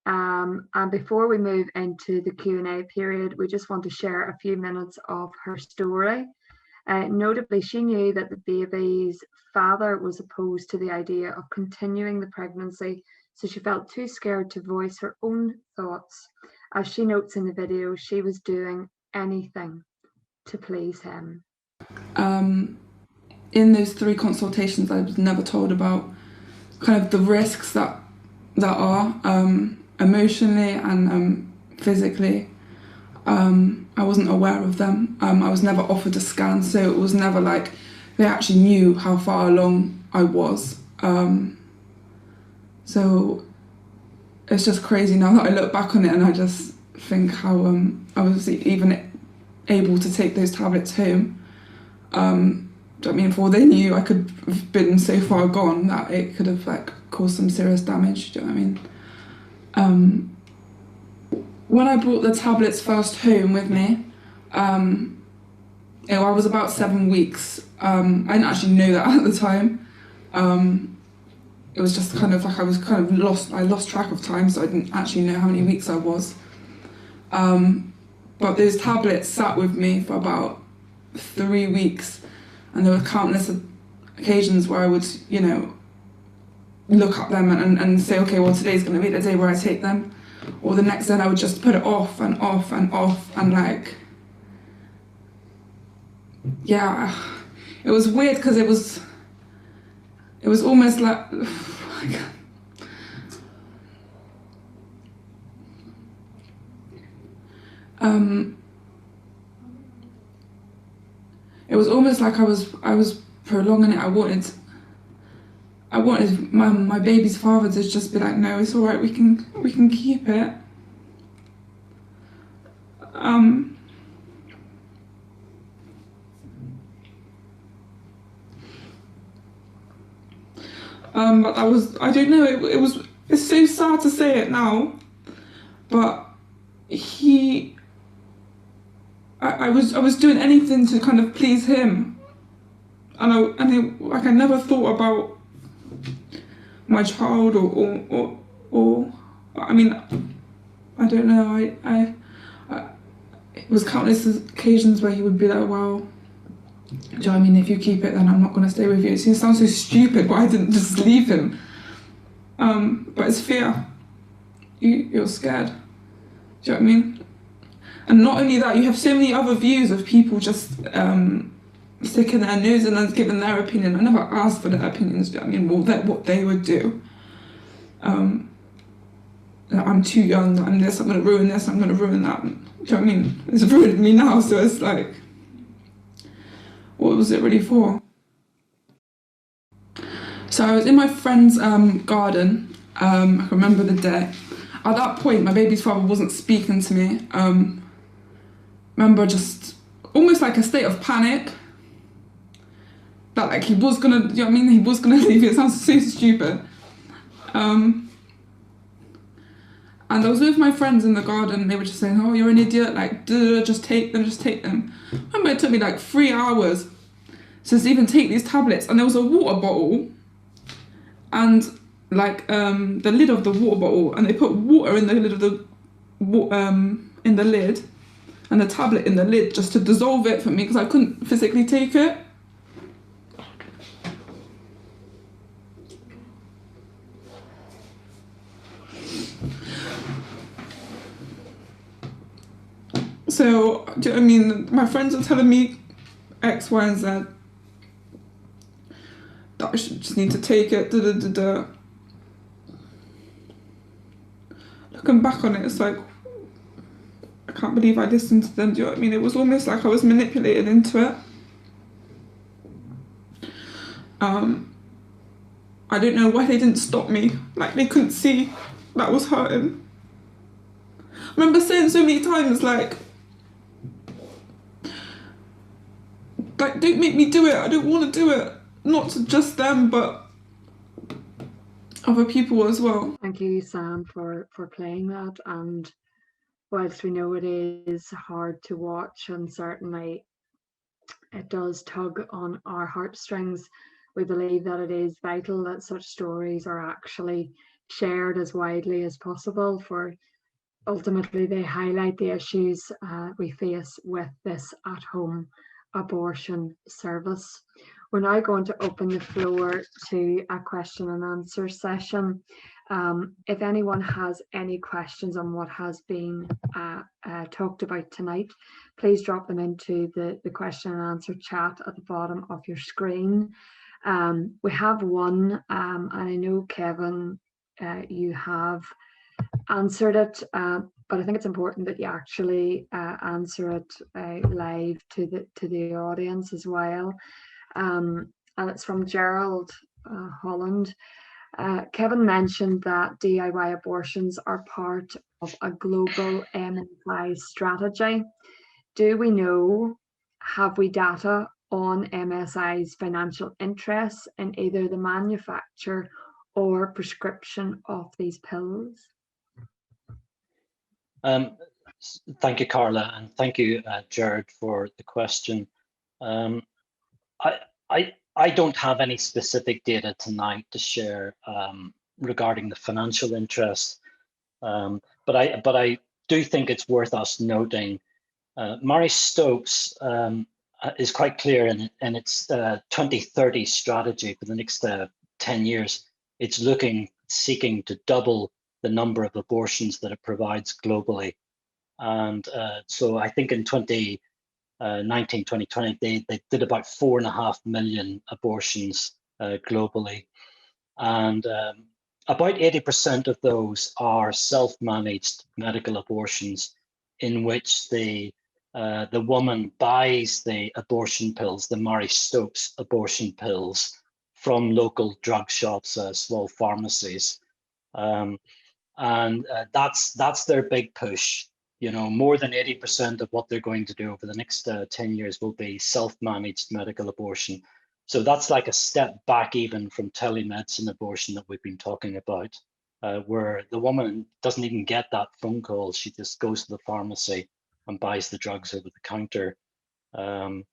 And before we move into the Q&A period, we just want to share a few minutes of her story. Notably, she knew that the baby's father was opposed to the idea of continuing the pregnancy, so she felt too scared to voice her own thoughts. As she notes in the video, she was doing anything to please him. In those 3 consultations, I was never told about kind of the risks that are emotionally and physically. I wasn't aware of them. I was never offered a scan, so it was never like they actually knew how far along I was. So it's just crazy now that I look back on it, and I just think how I was even able to take those tablets home. Do you know what I mean? For all they knew, I could have been so far gone that it could have like caused some serious damage. Do you know what I mean? When I brought the tablets first home with me, I was about 7 weeks. I didn't actually know that at the time. It was just kind of like I was kind of lost. I lost track of time, so I didn't actually know how many weeks I was. But those tablets sat with me for about 3 weeks, and there were countless occasions where I would, you know, look at them and say, okay, well, today's going to be the day where I take them. Or the next day I would just put it off and off and off, and like, yeah, it was weird because it was almost like, it was almost like I was prolonging it. I wanted my baby's father to just be like, no, it's all right, we can keep it. But I don't know, it's so sad to say it now, but I was doing anything to kind of please him, and I never thought about my child or I mean, I don't know, it was countless occasions where he would be like, well, do you know what I mean, if you keep it, then I'm not going to stay with you. It sounds so stupid, but I didn't just leave him. But it's fear. You're scared. Do you know what I mean? And not only that, you have so many other views of people just sticking their nose in and giving their opinion. I never asked for their opinions. Do you know what I mean? Well, what they would do. I'm too young, I'm this, I'm going to ruin this, I'm going to ruin that. Do you know what I mean? It's ruined me now, so it's like, what was it really for? So I was in my friend's garden. I can remember the day. At that point, my baby's father wasn't speaking to me. Remember just almost like a state of panic. That like he was gonna, you know what I mean? He was gonna leave. It sounds so stupid. And I was with my friends in the garden. They were just saying, oh, you're an idiot. Like, just take them, just take them. I remember it took me like 3 hours to even take these tablets. And there was a water bottle and like the lid of the water bottle, and they put water in the lid of the in the lid, and the tablet in the lid just to dissolve it for me because I couldn't physically take it. So, do you know what I mean? My friends are telling me X, Y, and Z. That I should just need to take it. Looking back on it, it's like, I can't believe I listened to them. Do you know what I mean? It was almost like I was manipulated into it. I don't know why they didn't stop me. Like, they couldn't see that was hurting. I remember saying so many times, like, don't make me do it. I don't want to do it. Not to just them, but other people as well. Thank you, Sam, for playing that. And whilst we know it is hard to watch, and certainly it does tug on our heartstrings, we believe that it is vital that such stories are actually shared as widely as possible, for ultimately they highlight the issues we face with this at-home abortion service. We're now going to open the floor to a question and answer session. If anyone has any questions on what has been talked about tonight, please drop them into the question and answer chat at the bottom of your screen. We have one, and I know, Kevin, you have answered it, but I think it's important that you actually answer it live to the audience as well. And it's from Gerald Holland. Kevin mentioned that DIY abortions are part of a global MSI strategy. Do we know, have we data on MSI's financial interests in either the manufacture or prescription of these pills? Thank you, Carla, and thank you, Jared, for the question. I don't have any specific data tonight to share regarding the financial interest, but I do think it's worth us noting. Marie Stopes is quite clear in its 2030 strategy for the next 10 years. It's seeking to double the number of abortions that it provides globally. And so I think in 2019, 2020, they did about 4.5 million abortions globally. And about 80% of those are self-managed medical abortions in which the woman buys the abortion pills, the Marie Stopes abortion pills, from local drug shops, small pharmacies. And that's their big push. You know, more than 80% of what they're going to do over the next 10 years will be self-managed medical abortion. So that's like a step back even from telemedicine abortion that we've been talking about, where the woman doesn't even get that phone call. She just goes to the pharmacy and buys the drugs over the counter. And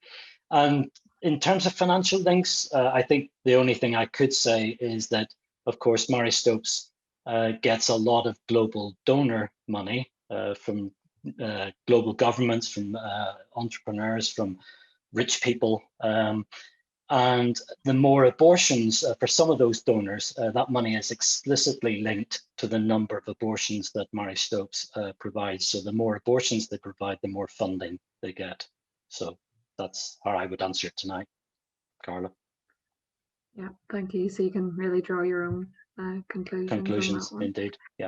in terms of financial links, I think the only thing I could say is that, of course, Marie Stopes gets a lot of global donor money from global governments, from entrepreneurs, from rich people. And the more abortions for some of those donors, that money is explicitly linked to the number of abortions that Marie Stopes provides. So the more abortions they provide, the more funding they get. So that's how I would answer it tonight, Carla. Yeah, thank you. So you can really draw your own conclusions Indeed. Yeah.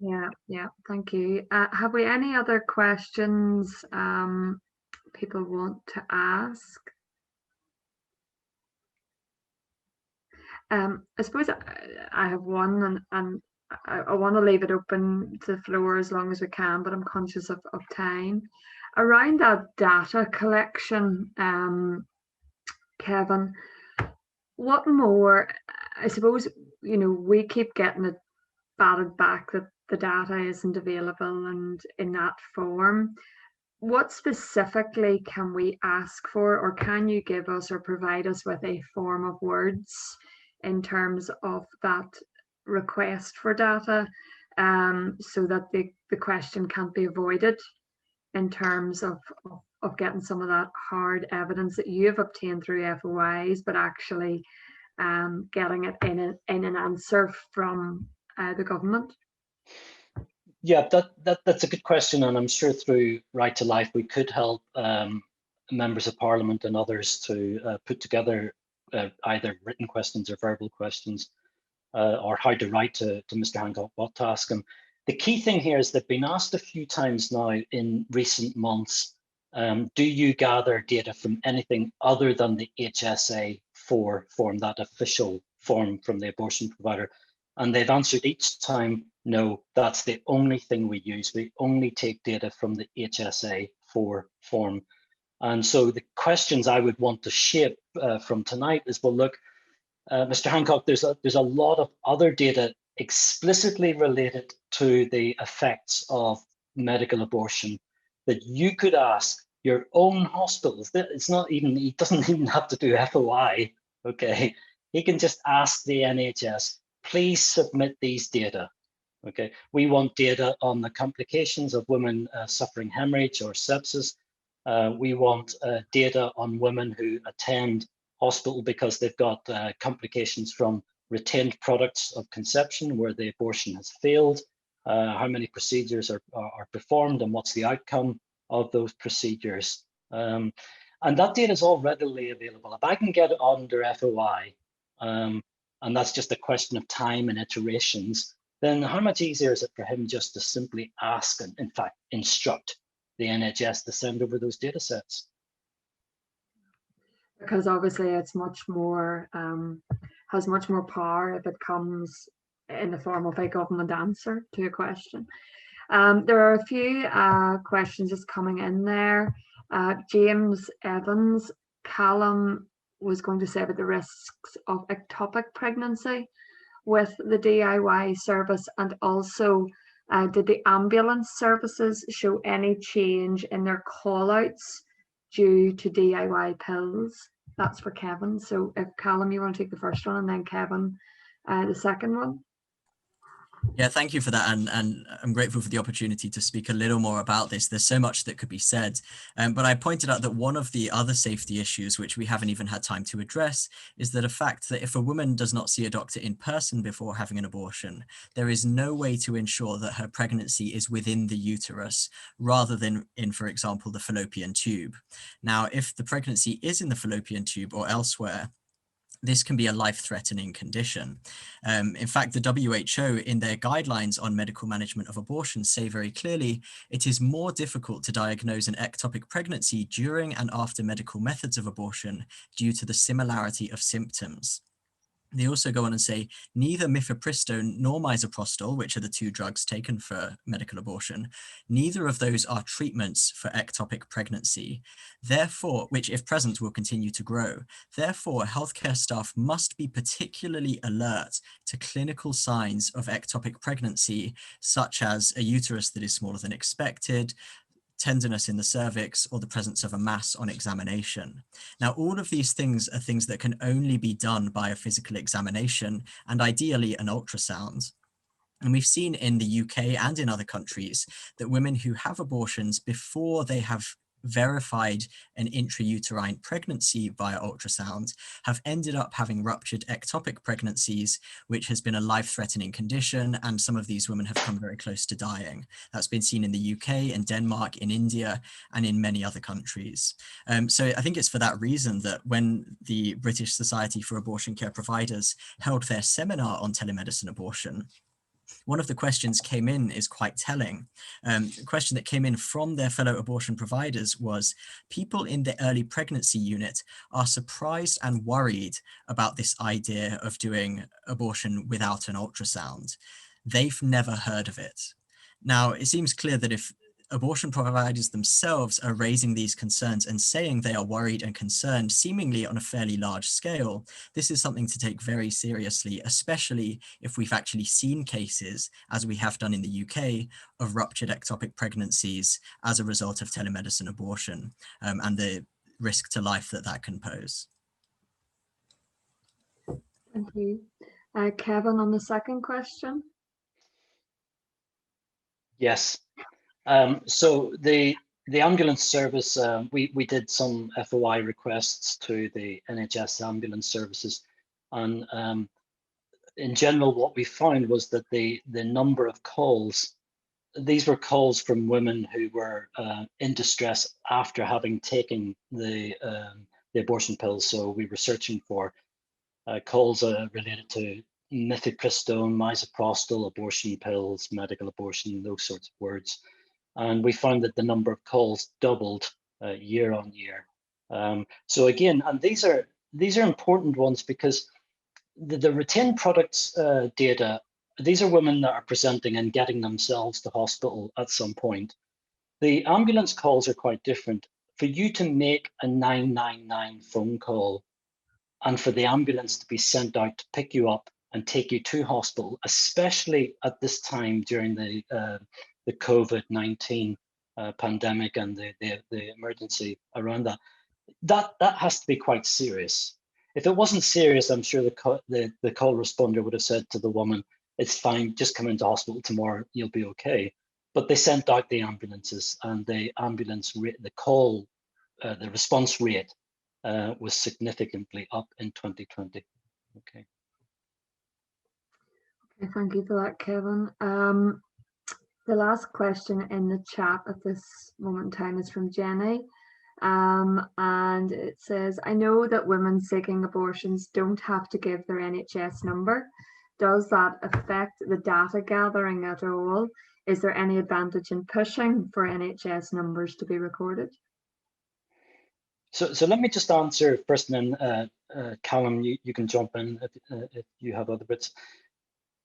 Yeah, thank you. Have we any other questions people want to ask? I suppose I have one, and I want to leave it open to the floor as long as we can, but I'm conscious of time. Around that data collection, Kevin, what more, I suppose, you know, we keep getting it batted back that the data isn't available and in that form. What specifically can we ask for, or can you give us or provide us with a form of words in terms of that request for data, so that the question can't be avoided in terms of getting some of that hard evidence that you've obtained through FOIs, but actually getting it in an answer from the government? Yeah, that's a good question, and I'm sure through Right to Life we could help members of Parliament and others to put together either written questions or verbal questions, or how to write to Mr. Hancock, what to ask him. The key thing here is they've been asked a few times now in recent months, do you gather data from anything other than the HSA-4 form, that official form from the abortion provider? And they've answered each time, no, that's the only thing we use. We only take data from the HSA-4 form. And so the questions I would want to shape from tonight is, well, look, Mr. Hancock, there's a lot of other data explicitly related to the effects of medical abortion that you could ask your own hospitals. It's not even, it doesn't even have to do FOI, okay? he can just ask the NHS, please submit these data. Okay, we want data on the complications of women suffering hemorrhage or sepsis. We want data on women who attend hospital because they've got complications from retained products of conception where the abortion has failed, how many procedures are performed and what's the outcome of those procedures. And that data is all readily available. If I can get it under FOI, and that's just a question of time and iterations, then how much easier is it for him just to simply ask and, in fact, instruct the NHS to send over those data sets? Because obviously it's much more, has much more power if it comes in the form of a government answer to a question. There are a few questions just coming in there. James Evans, Callum was going to say about the risks of ectopic pregnancy with the DIY service, and also did the ambulance services show any change in their call-outs due to DIY pills? That's for Kevin. So if Callum, you want to take the first one, and then Kevin, the second one. Yeah, thank you for that. And I'm grateful for the opportunity to speak a little more about this. There's so much that could be said. But I pointed out that one of the other safety issues, which we haven't even had time to address, is that a fact that if a woman does not see a doctor in person before having an abortion, there is no way to ensure that her pregnancy is within the uterus rather than in, for example, the fallopian tube. Now, if the pregnancy is in the fallopian tube or elsewhere, this can be a life-threatening condition. In fact, the WHO in their guidelines on medical management of abortion say very clearly, it is more difficult to diagnose an ectopic pregnancy during and after medical methods of abortion due to the similarity of symptoms. They also go on and say neither mifepristone nor misoprostol, which are the two drugs taken for medical abortion, neither of those are treatments for ectopic pregnancy. Therefore, which if present will continue to grow. Therefore, healthcare staff must be particularly alert to clinical signs of ectopic pregnancy, such as a uterus that is smaller than expected, tenderness in the cervix, or the presence of a mass on examination. Now, all of these things are things that can only be done by a physical examination and ideally an ultrasound. And we've seen in the UK and in other countries that women who have abortions before they have verified an intrauterine pregnancy via ultrasound have ended up having ruptured ectopic pregnancies, which has been a life-threatening condition, and some of these women have come very close to dying. That's been seen in the UK, in Denmark, in India, and in many other countries. So I think it's for that reason that when the British Society for Abortion Care Providers held their seminar on telemedicine abortion, one of the questions came in is quite telling. The question that came in from their fellow abortion providers was, people in the early pregnancy unit are surprised and worried about this idea of doing abortion without an ultrasound. They've never heard of it. Now, it seems clear that if abortion providers themselves are raising these concerns and saying they are worried and concerned, seemingly on a fairly large scale, this is something to take very seriously, especially if we've actually seen cases, as we have done in the UK, of ruptured ectopic pregnancies as a result of telemedicine abortion, and the risk to life that that can pose. Thank you. Kevin, on the second question. Yes. So the ambulance service, we did some FOI requests to the NHS ambulance services, and in general, what we found was that the number of calls, these were calls from women who were in distress after having taken the abortion pills. So we were searching for calls related to mifepristone, misoprostol, abortion pills, medical abortion, those sorts of words. And we found that the number of calls doubled year on year. So again, and these are important ones because the retained products data, these are women that are presenting and getting themselves to hospital at some point. The ambulance calls are quite different. For you to make a 999 phone call and for the ambulance to be sent out to pick you up and take you to hospital, especially at this time during the COVID-19 pandemic and the emergency around that has to be quite serious. If it wasn't serious, I'm sure the call responder would have said to the woman, "It's fine, just come into hospital tomorrow, you'll be okay." But they sent out the ambulances, and the ambulance rate, the response rate was significantly up in 2020. Okay. Okay, thank you for that, Kevin. The last question in the chat at this moment in time is from Jenny. And it says, I know that women seeking abortions don't have to give their NHS number. Does that affect the data gathering at all? Is there any advantage in pushing for NHS numbers to be recorded? So let me just answer first, and then Callum, you can jump in if you have other bits.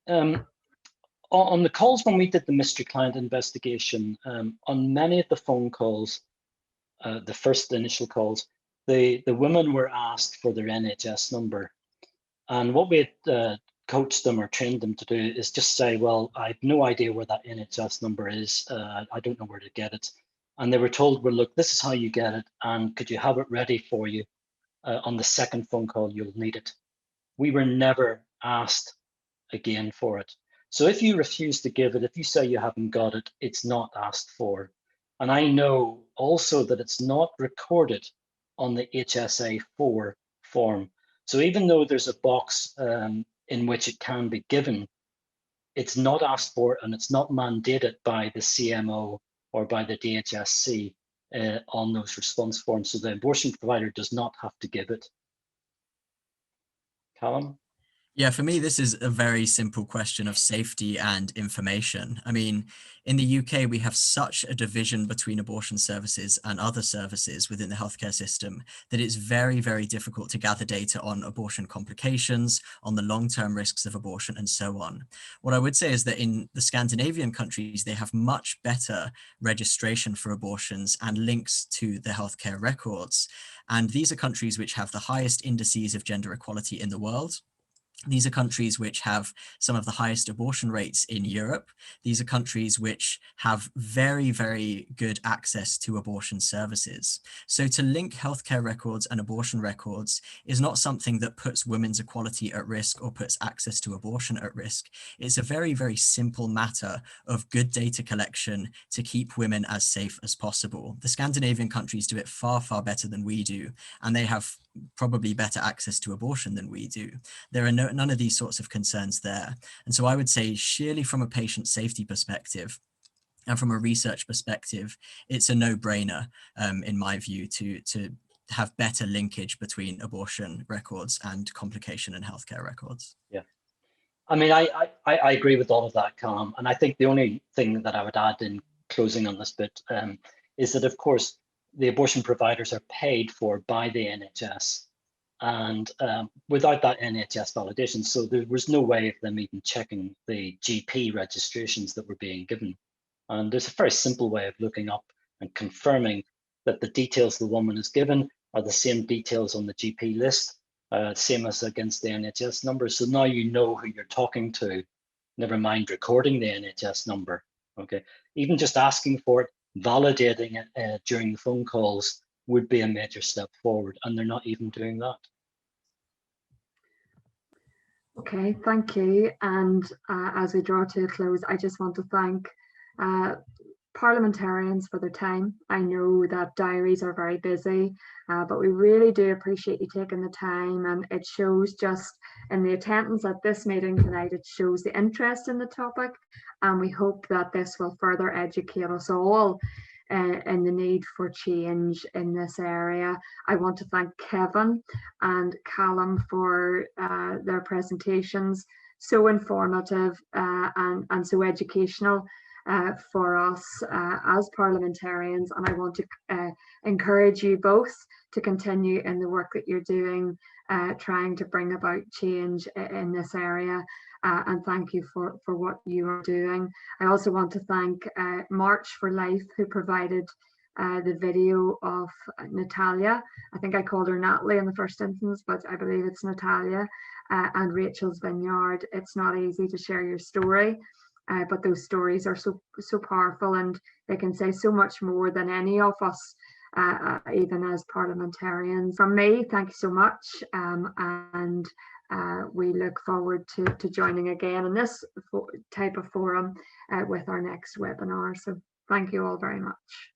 On the calls when we did the mystery client investigation, on many of the phone calls, the first initial calls, the women were asked for their NHS number. And what we had coached them or trained them to do is just say, well, I have no idea where that NHS number is. I don't know where to get it. And they were told, well, look, this is how you get it. And could you have it ready for you on the second phone call? You'll need it. We were never asked again for it. So if you refuse to give it, if you say you haven't got it, it's not asked for. And I know also that it's not recorded on the HSA4 form. So even though there's a box in which it can be given, it's not asked for, and it's not mandated by the CMO or by the DHSC on those response forms. So the abortion provider does not have to give it. Callum? Yeah, for me, this is a very simple question of safety and information. I mean, in the UK, we have such a division between abortion services and other services within the healthcare system that it's very, very difficult to gather data on abortion complications, on the long-term risks of abortion, and so on. What I would say is that in the Scandinavian countries, they have much better registration for abortions and links to the healthcare records. And these are countries which have the highest indices of gender equality in the world. These are countries which have some of the highest abortion rates in Europe. These are countries which have very, very good access to abortion services. So to link healthcare records and abortion records is not something that puts women's equality at risk or puts access to abortion at risk. It's a very, very simple matter of good data collection to keep women as safe as possible. The Scandinavian countries do it far, far better than we do, and they have probably better access to abortion than we do. There are none of these sorts of concerns there. And so I would say, sheerly from a patient safety perspective and from a research perspective, it's a no-brainer, in my view, to have better linkage between abortion records and complication and healthcare records. Yeah. I mean, I agree with all of that, Callum. And I think the only thing that I would add in closing on this bit is that, of course, the abortion providers are paid for by the NHS, and without that NHS validation, so there was no way of them even checking the GP registrations that were being given. And there's a very simple way of looking up and confirming that the details the woman is given are the same details on the GP list, same as against the NHS number. So now you know who you're talking to, never mind recording the NHS number. Okay, even just asking for it, validating it during the phone calls would be a major step forward, and they're not even doing that. Okay, thank you. And as we draw to a close, I just want to thank parliamentarians for their time. I know that diaries are very busy, but we really do appreciate you taking the time, and it shows just in the attendance at this meeting tonight, it shows the interest in the topic, and we hope that this will further educate us all in the need for change in this area. I want to thank Kevin and Callum for their presentations, so informative and so educational for us as parliamentarians, and I want to encourage you both to continue in the work that you're doing, trying to bring about change in this area, and thank you for what you are doing. I also want to thank March for Life, who provided the video of Natalia. I think I called her Natalie in the first instance, but I believe it's Natalia, and Rachel's Vineyard. It's not easy to share your story, but those stories are so powerful, and they can say so much more than any of us even as parliamentarians. From me, thank you so much, and we look forward to joining again in this type of forum with our next webinar. So thank you all very much.